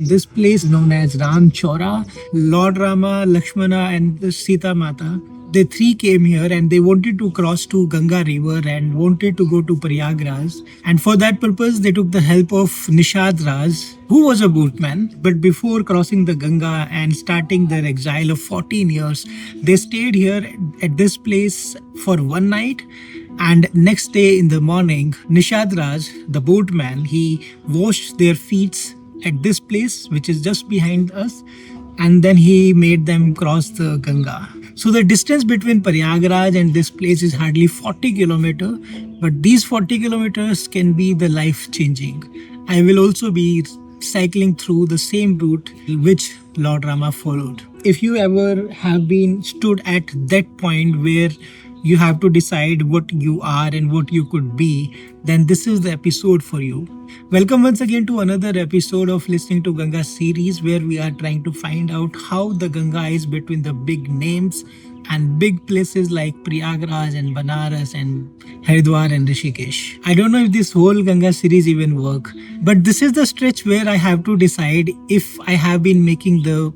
This place known as Ram Chora, Lord Rama, Lakshmana, and Sita Mata. They three came here and they wanted to cross to Ganga river and wanted to go to Prayagraj. And for that purpose, they took the help of Nishad Raj, who was a boatman. But before crossing the Ganga and starting their exile of 14 years, they stayed here at this place for one night. And next day in the morning, Nishad Raj, the boatman, he washed their feet at this place, which is just behind us, and then he made them cross the Ganga. So the distance between Prayagraj and this place is hardly 40 kilometers, but these 40 kilometers can be the life changing. I will also be cycling through the same route which Lord Rama followed. If you ever have been stood at that point where you have to decide what you are and what you could be, then this is the episode for you. Welcome once again to another episode of Listening to Ganga series, where we are trying to find out how the Ganga is between the big names and big places like Prayagraj and Banaras and Haridwar and Rishikesh. I don't know if this whole Ganga series even work, but this is the stretch where I have to decide if I have been making the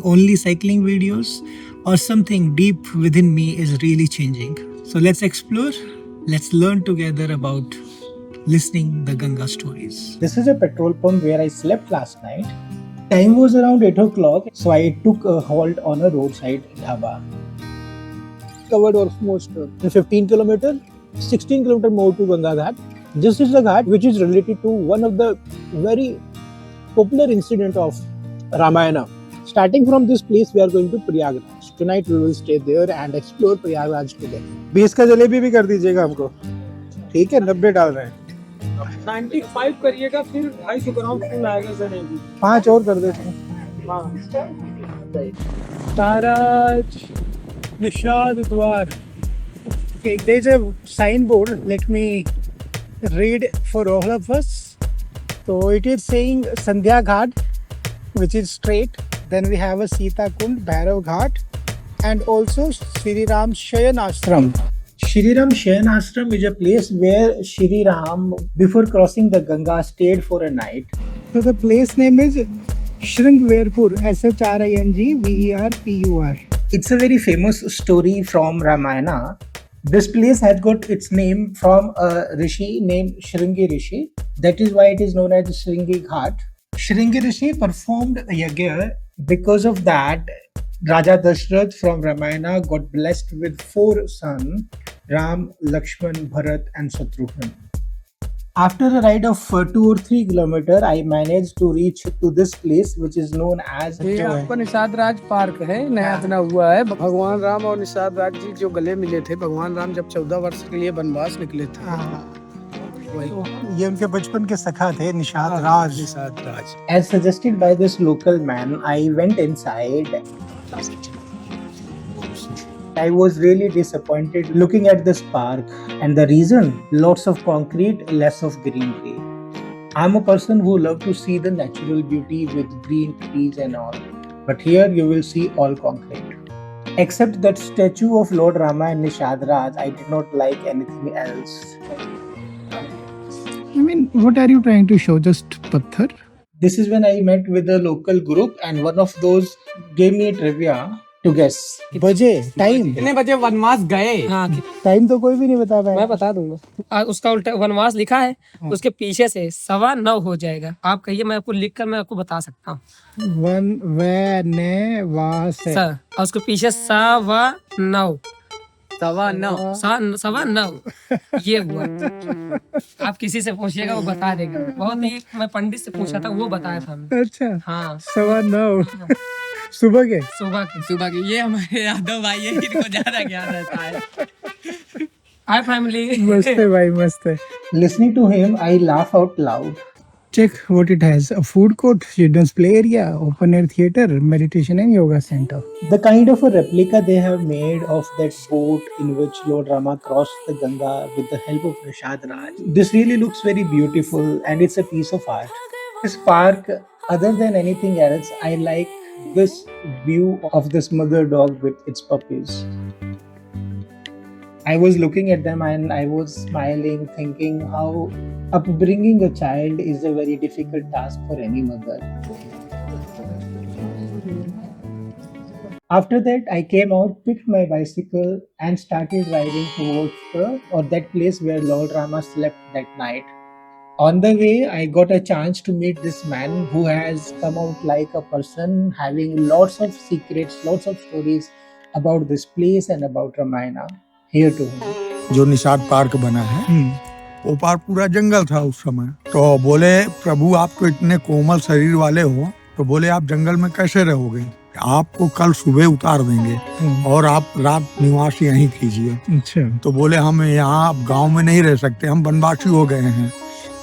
only cycling videos, or something deep within me is really changing. So let's explore, let's learn together about listening the Ganga stories. This is a petrol pump where I slept last night. Time was around 8 o'clock, so I took a halt on a roadside dhaba. Covered almost 15 kilometers, 16 kilometers more to Ganga Ghat. This is the ghat which is related to one of the very popular incident of Ramayana. Starting from this place, we are going to Prayagraj. Tonight we will stay there and explore Prayagraj together. 20 का जलेबी भी कर दीजिएगा हमको, ठीक है? 90 डाल रहे हैं, 95 करिएगा, फिर 250 ग्राम फुल आएगा जलेबी। 5 और कर देते हैं। Taraj Nishad Dwar. Okay, there's a signboard. Let me read for all of us. So it is saying Sandhya Ghat, which is straight. Then we have a Sita Kund, Bhairav Ghat, and also Shri Ram Shayan Ashram. Shri Ram Shayan Ashram is a place where Shri Ram, before crossing the Ganga, stayed for a night. So the place name is Shringverpur, Shringverpur. It's a very famous story from Ramayana. This place had got its name from a rishi named Shringi Rishi. That is why it is known as Shringi Ghat. Shringi Rishi performed a yagya. Because of that, Raja Dashrath from Ramayana got blessed with 4 sons, Ram, Lakshman, Bharat and Shatrughan. After a ride of 2 or 3 kilometers, I managed to reach to this place which is known as ये आपका Nishad Raj park है, नया बना हुआ है। भगवान राम और निषाद राज जी जो गले मिले थे, भगवान राम जब 14 वर्ष के लिए वनवास निकले थे। ये उनके बचपन के सखा थे, Nishad Raj. As suggested by this local man, I went inside. I was really disappointed looking at this park, and the reason, lots of concrete, less of greenery. I'm a person who loves to see the natural beauty with green trees and all, but here you will see all concrete. Except that statue of Lord Rama and Nishad Raj, I did not like anything else. I mean, what are you trying to show? Just patthar? This is when I met with a local group, and one of those gave me a trivia to guess. बजे time, कितने बजे वनवास गए? हाँ, time तो कोई भी नहीं बता पाया। मैं बता दूंगा। उसका उल्टा वनवास लिखा है, उसके पीछे से 9:15 हो जाएगा। आप कहिए, मैं आपको लिखकर मैं आपको बता सकता हूँ। वन वे ने वास है। सर, और उसके पीछे 9:15 9:15 ये हुआ। आप किसी से पूछिएगा, वो बता देगा। बहुत ही, मैं पंडित से पूछा था, वो बताया था हमें। अच्छा, हाँ, 9:15 सुबह के। ये हमारे यादव भाई है, इनको ज्यादा ज्ञान रहता है। हाय फैमिली। मस्त है भाई, मस्त है। Listening to him, I laugh out loud. Check what it has: a food court, children's play area, open air theater, meditation and yoga center. The kind of a replica they have made of that boat in which Lord Rama crossed the Ganga with the help of Nishad Raj. This really looks very beautiful and it's a piece of art. This park, other than anything else, I like this view of this mother dog with its puppies. I was looking at them and I was smiling, thinking how Upbringing a child is a very difficult task for any mother. After that, I came out, picked my bicycle, and started riding towards that place where Lord Rama slept that night. On the way, I got a chance to meet this man who has come out like a person having lots of secrets, lots of stories about this place and about Ramayana. Here to him. जो Nishad park बना है वो park पूरा जंगल था उस समय। तो बोले प्रभु आप तो इतने कोमल शरीर वाले हो, तो बोले आप जंगल में कैसे रहोगे, आपको कल सुबह उतार देंगे और आप रात निवास यहीं कीजिए। अच्छा। तो बोले हम यहाँ अब गांव में नहीं रह सकते, हम वनवासी हो गए हैं,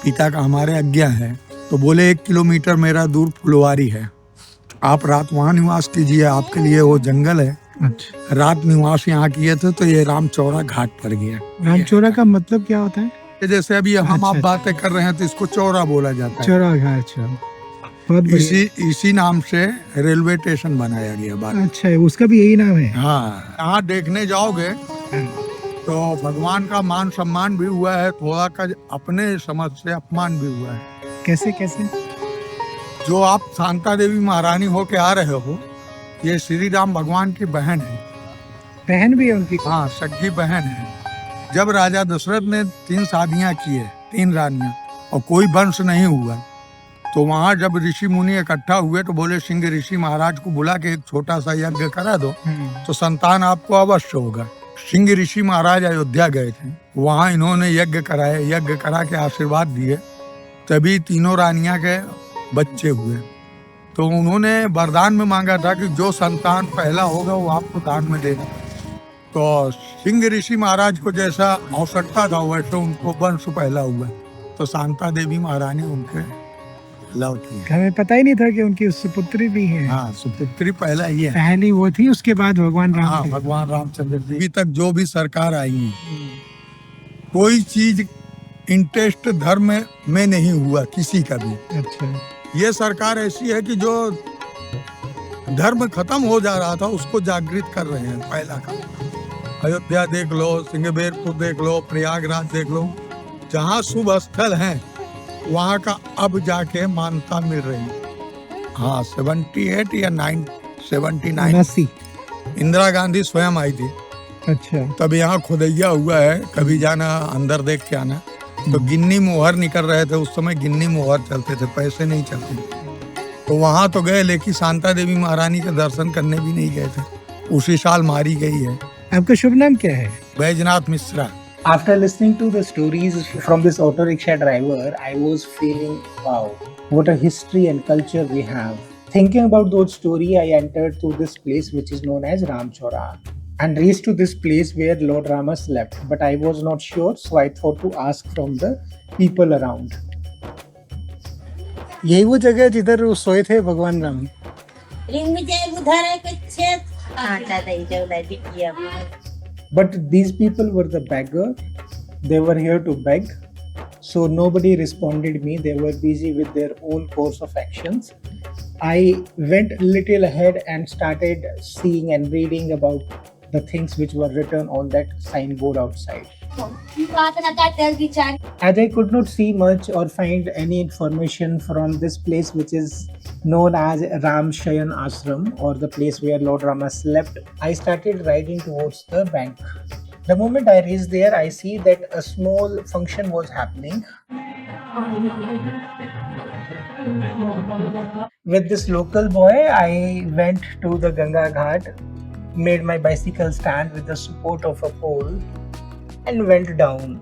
पिता का हमारे आज्ञा है। तो बोले 1 किलोमीटर मेरा दूर फुलवारी है, आप रात वहाँ निवास कीजिए, आपके लिए वो जंगल है। अच्छा। रात निवास यहाँ किए थे तो ये रामचौरा घाट पर गया। रामचौरा का मतलब क्या होता है? जैसे अभी हम अच्छा, आप बातें कर रहे हैं तो इसको चौरा बोला जाता है। चौरा घाट। अच्छा, बहुत बढ़िया। इसी नाम से रेलवे स्टेशन बनाया गया बाद। अच्छा, उसका भी यही नाम है? हाँ, यहाँ देखने जाओगे तो भगवान का मान सम्मान भी हुआ है, थोड़ा का अपने समझ से अपमान भी हुआ है। कैसे कैसे? जो आप शांता देवी महारानी होके आ रहे हो, ये श्री राम भगवान की बहन है। बहन भी है उनकी? हाँ, सगी बहन है। जब राजा दशरथ ने 3 शादियां की है, 3 रानियां, और कोई वंश नहीं हुआ, तो वहाँ जब ऋषि मुनि इकट्ठा हुए तो बोले सिंह ऋषि महाराज को बुला के एक छोटा सा यज्ञ करा दो तो संतान आपको अवश्य होगा। सिंह ऋषि महाराज अयोध्या गए थे, वहाँ इन्होंने यज्ञ कराए, यज्ञ करा के आशीर्वाद दिए, तभी तीनों रानियां के बच्चे हुए। तो उन्होंने वरदान में मांगा था कि जो संतान पहला होगा वो आपको दान में देगा। तो सिंह ऋषि महाराज को जैसा आवश्यकता था वैसे उनको वंश पहला हुआ, तो शांता देवी महारानी उनके लव की। हमें पता ही नहीं था कि उनकी सुपुत्री भी है। हाँ, सुपुत्री पहला ही है। पहली वो थी, उसके बाद भगवान राम। हाँ, भगवान रामचंद्र जी। अभी तक जो भी सरकार आई है, कोई चीज इंटरेस्ट धर्म में नहीं हुआ किसी का भी। अच्छा। ये सरकार ऐसी है कि जो धर्म खत्म हो जा रहा था उसको जागृत कर रहे हैं। पहला का अयोध्या देख लो, सिंहबेरपुर देख लो, प्रयागराज देख लो, जहाँ शुभ स्थल हैं वहाँ का अब जाके मान्यता मिल रही है। हाँ, 78 या 79 इंदिरा गांधी स्वयं आई थी। अच्छा। तब यहाँ खुदैया हुआ है, कभी जाना अंदर देख के आना। तो गिन्नी मोहर निकल रहे थे उस समय, गिन्नी मोहर चलते थे, पैसे नहीं चलते। तो वहाँ तो गए, लेकिन शांता देवी महारानी के दर्शन करने भी नहीं गए थे। उसी साल मारी गई है। आपका शुभ नाम क्या है? Baijnath Mishra. After listening to the stories from this auto rickshaw driver, I was feeling, wow, what a history and culture we have. Thinking about those stories, I entered to this place which is known as Ramchora and reached to this place where Lord Rama slept. But I was not sure, so I thought to ask from the people around. यही वो जगह जिधर वो सोए थे भगवान राम? उधर है कुछ आटा दही चौदा टिकिया। But these people were the beggar. They were here to beg. So nobody responded me. They were busy with their own course of actions. I went a little ahead and started seeing and reading about the things which were written on that signboard outside. As I could not see much or find any information from this place which is known as Ram Shayan Ashram, or the place where Lord Rama slept, I started riding towards the bank. The moment I reached there, I see that a small function was happening. With this local boy, I went to the Ganga Ghat, made my bicycle stand with the support of a pole, and went down.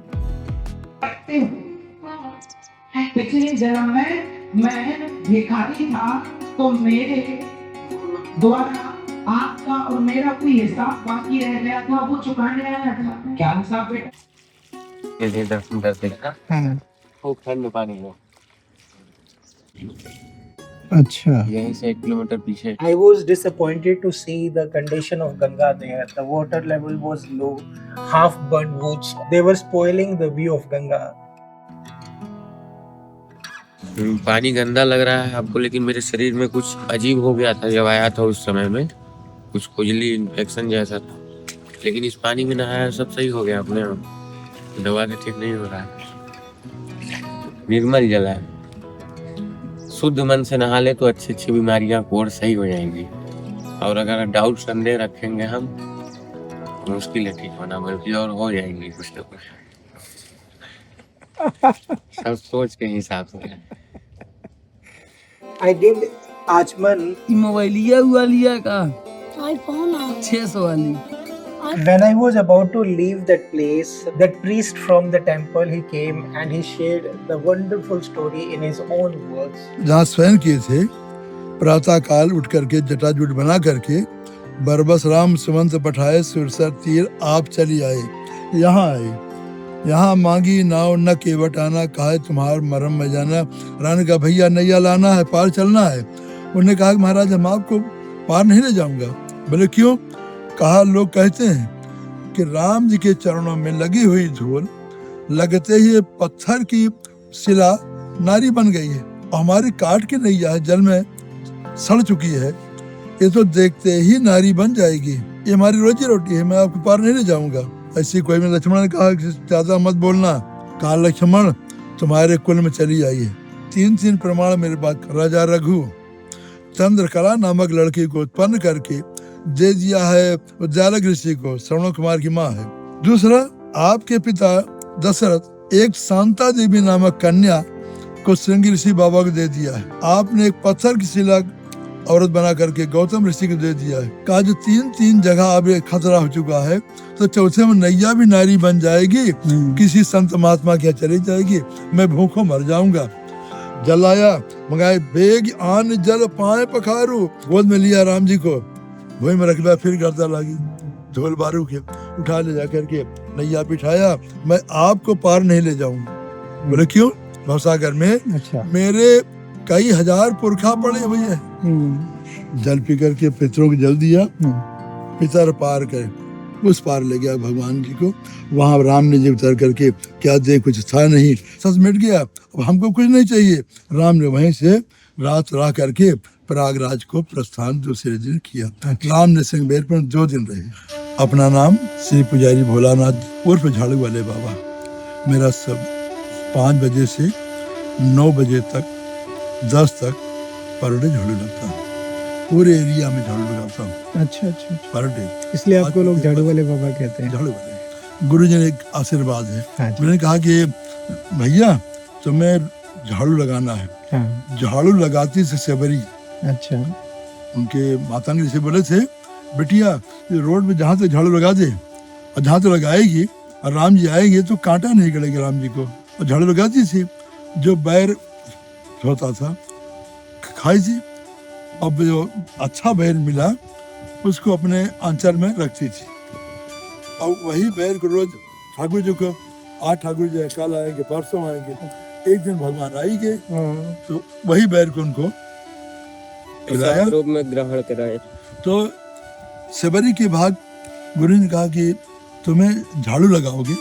पिछली जन्म में मैं भिखारी था, तो मेरे द्वारा आपका और मेरा कोई हिसाब बाकी रह गया था, वो चुकाने आया था। क्या हिसाब बेटा? ये दर्शन कर देगा। हाँ। वो ठंड पानी में। अच्छा। यहीं से 1 किलोमीटर पीछे। I was disappointed to see the condition of Ganga there. The water level was low, half burnt woods. They were spoiling the view of Ganga. पानी गंदा लग रहा है आपको, लेकिन मेरे शरीर में कुछ अजीब हो गया था जब आया था उस समय में, कुछ खुजली इन्फेक्शन जैसा था। लेकिन इस पानी में नहाया सब सही हो गया अपने आप। दवा से ठीक नहीं हो रहा है। निर्मल जल है। शुद्ध मन से नहा ले तो अच्छी अच्छी बीमारियां कोर सही हो जाएंगी। और अगर डाउट संदेह रखेंगे हम तो मुश्किल है ठीक होना, बल्कि और हो जाएंगी कुछ ना कुछ। सब सोच के हिसाब से। I named Achman मोबाइलिया हुआ लिया का आईफोन 600 वाली। when I was about to leave that place. That priest from the temple, he came and he shared the wonderful story in his own words. जहाँ स्वयं किए थे, प्रातः काल उठ करके जटाजुट बना करके बरबस राम सुमंत पठाए सुरसर तीर आप चली आए। यहाँ आए, यहाँ मांगी नाव न केवट आना, कहा तुम्हार मरम में जाना। रानी का भैया नैया लाना है, पार चलना है। उन्होंने कहा कि महाराज हम आपको पार नहीं ले जाऊंगा। बोले क्यों? कहा लोग कहते हैं कि राम जी के चरणों में लगी हुई धूल लगते ही पत्थर की शिला नारी बन गई है, और हमारी काट के नैया है जल में सड़ चुकी है, ये तो देखते ही नारी बन जाएगी, ये हमारी रोजी रोटी है, मैं आपको पार नहीं ले जाऊंगा। ऐसी कोई में लक्ष्मण ने कहा कि ज्यादा मत बोलना। कहा लक्ष्मण तुम्हारे कुल में चली आई है, 3 प्रमाण मेरे पास। राजा रघु चंद्रकला नामक लड़की को उत्पन्न करके दे दिया है उद्यालक ऋषि को, श्रवण कुमार की माँ है। दूसरा, आपके पिता दशरथ एक शांता देवी नामक कन्या को श्रृंगी ऋषि बाबा को दे दिया है। आपने एक पत्थर की शिला औरत बना करके गौतम ऋषि को दे दिया है। कहा जो 3 जगह अब खतरा हो चुका है, तो चौथे में नैया भी नारी बन जाएगी, किसी संत महात्मा के चली जाएगी, मैं भूखों मर जाऊंगा। जल आया, मंगाए बेग आन जल पाए पखारू। गोद में लिया राम जी को, वही में रख दिया, फिर गर्दा लगी ढोल बारू के उठा ले जाकर के नैया बिठाया, मैं आपको पार नहीं ले जाऊंगा। बोले क्यों? भवसागर में अच्छा। मेरे कई हजार पुरखा पड़े हुए हैं। जल पी करके पितरों को जल दिया, पितर पार करे, उस पार ले गया भगवान जी को। वहां राम ने जी उतर करके क्या दे, कुछ था नहीं, सच मिट गया, अब हमको कुछ नहीं चाहिए। राम ने वहीं से रात रह करके प्रयागराज को प्रस्थान दूसरे दिन किया। राम ने सिंहबेर पर 2 दिन रहे। अपना नाम श्री पुजारी भोलानाथ उर्फ झाड़ू वाले बाबा। मेरा सब 5 बजे से 9 बजे तक 10 तक पर डे झाड़ू लगता है, पूरे एरिया में झाड़ू लगाता हूँ। अच्छा अच्छा, पर डे, इसलिए आपको लोग झाड़ू वाले बाबा कहते हैं। झाड़ू वाले गुरु जी ने एक आशीर्वाद है। हाँ जी। मैंने कहा कि भैया तुम्हें झाड़ू लगाना है। हाँ। झाड़ू लगाती से सेबरी, अच्छा। उनके मातांग से बोले थे बिटिया ये रोड पे जहाँ से झाड़ू लगा दे, और जहाँ तो लगाएगी और राम जी आएंगे तो कांटा नहीं गड़ेगा राम जी को। और झाड़ू लगाती थी, जो बैर होता था खाई थी, अब जो अच्छा बैर मिला उसको अपने आंचल में रखती थी, और वही बैर को रोज ठाकुर जी को, आज ठाकुर जी कल आएंगे परसों आएंगे, एक दिन भगवान आएंगे तो वही बैर को उनको खिलाया, रूप में ग्रहण कराए। तो सेबरी के बाद गुरु ने कहा कि तुम्हें झाड़ू लगाओगे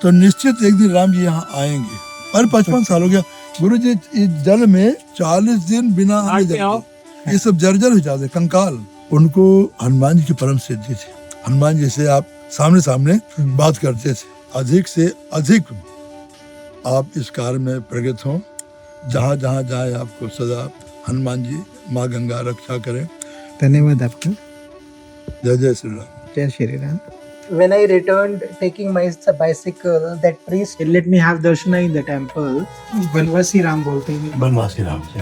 तो निश्चित एक दिन राम जी यहाँ आएंगे। और 55 साल हो गया गुरु जी इस जल में 40 दिन बिना आने जाते, ये सब जर्जर हो जाते कंकाल। उनको हनुमान जी की परम सिद्धि थी। हनुमान जी से आप सामने सामने बात करते थे, अधिक से अधिक आप इस कार्य में प्रगत हों, जहाँ जहाँ जाए आपको सदा हनुमान जी माँ गंगा रक्षा करें। धन्यवाद आपका। जय जय श्री राम। जय Shri Ram. When I returned taking my bicycle, that priest let me have darshana in the temple. Vanvasi Ram bolte hain. Banavasi Ram ji,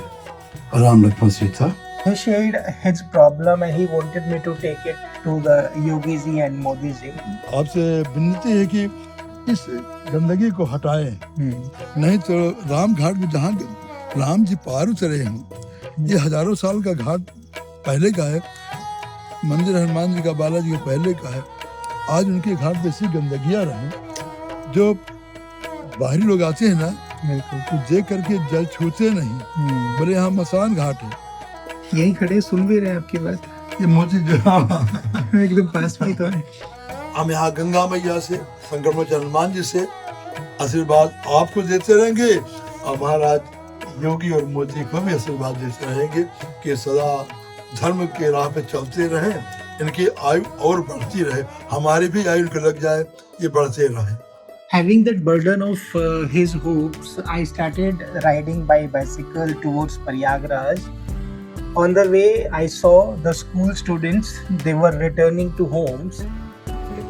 Ram Lakshman Sita. He shared his problem and he wanted me to take it to the Yogi ji and Modi ji. आपसे विनती है कि इस गंदगी को हटाएं, नहीं तो राम घाट में जहाँ राम जी पार उतरे हैं, ये हजारों साल का घाट पहले का है, मंदिर हनुमान जी का बालाजी का पहले का है। आज उनके घाट पे ऐसी गंदगियाँ रहे, जो बाहरी लोग आते हैं ना तो देख करके जल छूते नहीं, बोले यहाँ मसान घाट है। यही खड़े सुन भी रहे हैं आपकी बात, ये मोती जो एकदम पास में तो है। हम यहाँ गंगा मैया से, संक्रमण हनुमान जी से आशीर्वाद आपको देते रहेंगे, और महाराज योगी और मोदी को भी आशीर्वाद देते रहेंगे कि सदा धर्म के राह पे चलते रहें, इनकी आयु और बढ़ती रहे, हमारी भी आयु को लग जाए, ये बढ़ते रहे। Having that burden of his hopes, I started riding by bicycle towards Prayagraj. On the way, I saw the school students, they were returning to homes.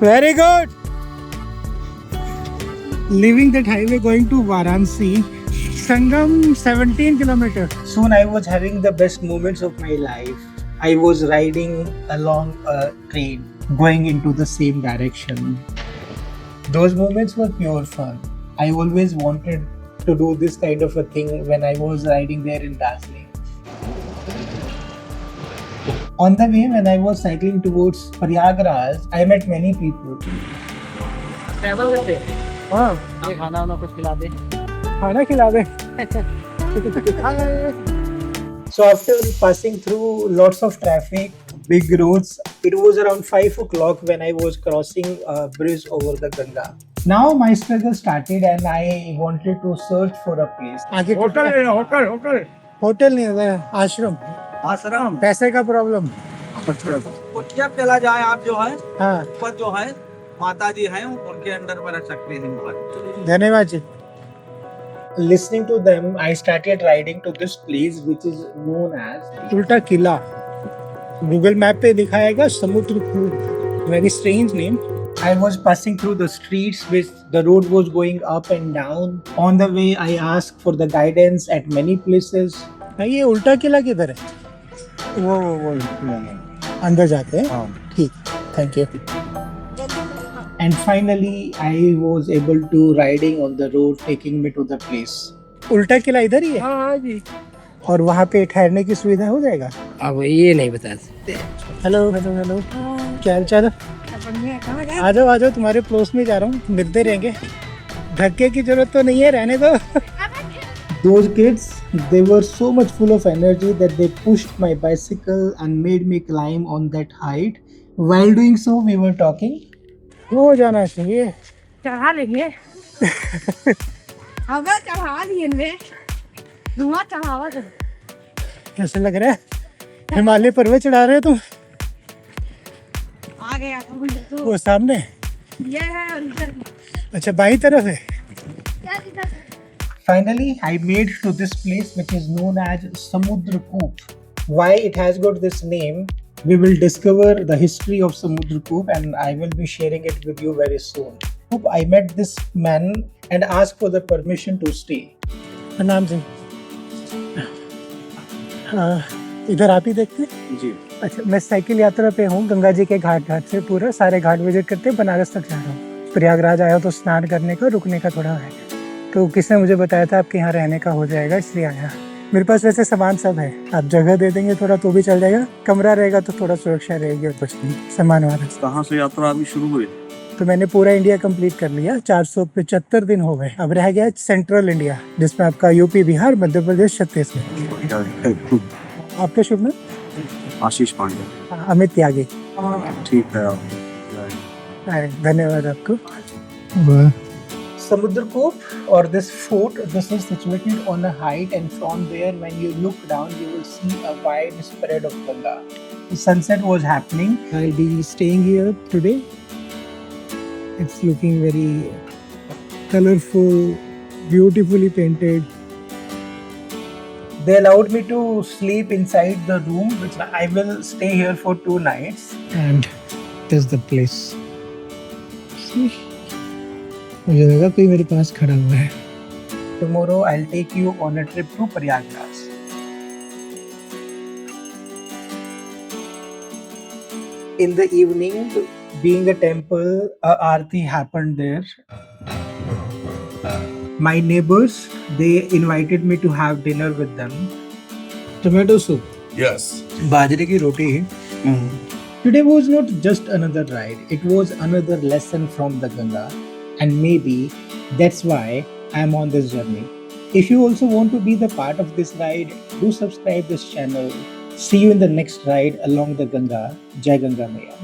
Very good! Leaving that highway going to Varanasi, Sangam 17 kilometers. Soon I was having the best moments of my life. I was riding along a train going into the same direction. Those moments were pure fun. I always wanted to do this kind of a thing when I was riding there in Darjeeling. On the way, when I was cycling towards Prayagraj, I met many people. Travel करते Wow. ये खाना वाना कुछ खिला दे खाना खिला दे. So after passing through lots of traffic, big roads, it was around 5 o'clock when I was crossing a bridge over the Ganga. Now my struggle started and I wanted to search for a place. Hotel hotel hotel नहीं है, आश्रम. आश्रम पैसे का problem. जब चला जाए आप जो है हाँ, ऊपर जो है माता जी हैं उनके अंडर में रह सकते हैं धन्यवाद जी. Listening to them, I started riding to this place which is known as उल्टा किला. Google map पे दिखाएगा समुद्र कूप. Very strange name. I was passing through the streets which the road was going up and down. On the way, I asked for the guidance at many places. ये उल्टा किला किधर है? वो अंदर जाते हैं. ठीक. Thank you. And finally, I was able to riding on the road, taking me to the place. उल्टा किला इधर ही है. हाँ जी और वहाँ पे ठहरने की सुविधा हो जाएगा. अब ये नहीं बता सकते हेलो हेलो हेलो, क्या हाल चाल? आ जाओ तुम्हारे पड़ोस में जा रहा हूँ, मिलते रहेंगे. धक्के की जरूरत तो नहीं है, रहने दो. Those kids, they were so much full of energy that they pushed my bicycle and made me climb on that height. While doing so, we were talking. हो जाना चाहिए. चढ़ा लेंगे हमें चढ़ा लिए धुआं चढ़ावा कर. कैसे लग रहा है? हिमालय पर्वत चढ़ा रहे हो तुम? आ गया तो वो सामने. ये है और इधर अच्छा, बाईं तरफ है. क्या इधर Finally, I made to this place which is known as Samudra Koop. Why it has got this name, we will discover the history of Samudra Koop and I will be sharing it with you very soon. I met this man and asked for the permission to stay. प्रणाम जी. इधर आप ही देखते जी. अच्छा, मैं cycle यात्रा पे हूँ गंगा जी के घाट से पूरा सारे घाट विजिट करते बनारस तक जा रहा हूँ. प्रयागराज आया तो स्नान करने का, रुकने का थोड़ा है. तो किसने मुझे बताया था आपके यहाँ रहने का हो जाएगा, इसलिए आया. मेरे पास वैसे सामान सब है, आप जगह दे देंगे थोड़ा तो भी चल जाएगा. कमरा रहेगा तो थोड़ा सुरक्षा रहेगी और कुछ नहीं. सामान वाला. कहाँ से यात्रा अभी शुरू हुई? तो मैंने पूरा इंडिया कंप्लीट कर लिया. 475 दिन हो गए. अब रह गया सेंट्रल इंडिया जिसमें आपका यूपी, बिहार, मध्य प्रदेश, छत्तीसगढ़. आपका शुभ नाम? आशीष पांडे. अमित त्यागी. ठीक है. धन्यवाद आपको. Samudra Koop or this fort, this is situated on a height and from there when you look down you will see a wide spread of Ganga. The sunset was happening. I'll be staying here today. It's looking very colorful, beautifully painted. They allowed me to sleep inside the room which I will stay here for 2 nights. And this is the place. See? मुझे लगा कोई मेरे पास खड़ा हुआ है. Tomorrow I'll take you on a trip to Prayagraj. In the evening, being a temple, a aarti happened there. My neighbors, they invited me to have dinner with them. Tomato soup. Yes. बाजरे की रोटी. Today was not just another ride. It was another lesson from the Ganga. And maybe that's why I'm on this journey. If you also want to be the part of this ride, do subscribe this channel. See you in the next ride along the Ganga. Jai Ganga Maya.